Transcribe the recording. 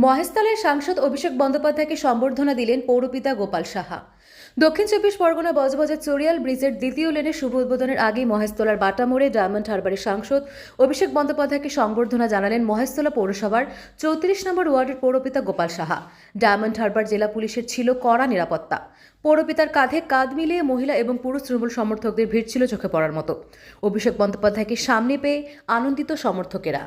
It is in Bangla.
মহেশতলের সাংসদ অভিষেক বন্দ্যোপাধ্যায়কে সম্বর্ধনা দিলেন পৌরপিতা গোপাল সাহা। দক্ষিণ চব্বিশ পরগনা বজবজের চরিয়াল ব্রিজের দ্বিতীয় লেনের শুভ উদ্বোধনের আগেই মহেশতলার বাটা মোড়ে ডায়মন্ড হারবারের সাংসদ অভিষেক বন্দ্যোপাধ্যায়কে সম্বর্ধনা জানালেন মহেশতলা পৌরসভার 34 নম্বর ওয়ার্ডের পৌরপিতা গোপাল সাহা। ডায়মন্ড হারবার জেলা পুলিশের ছিল কড়া নিরাপত্তা। পৌরপিতার কাঁধে কাঁধ মিলিয়ে মহিলা এবং পুরুষ তৃণমূল সমর্থকদের ভিড় ছিল চোখে পড়ার মতো। অভিষেক বন্দ্যোপাধ্যায়কে সামনে পেয়ে আনন্দিত সমর্থকেরা।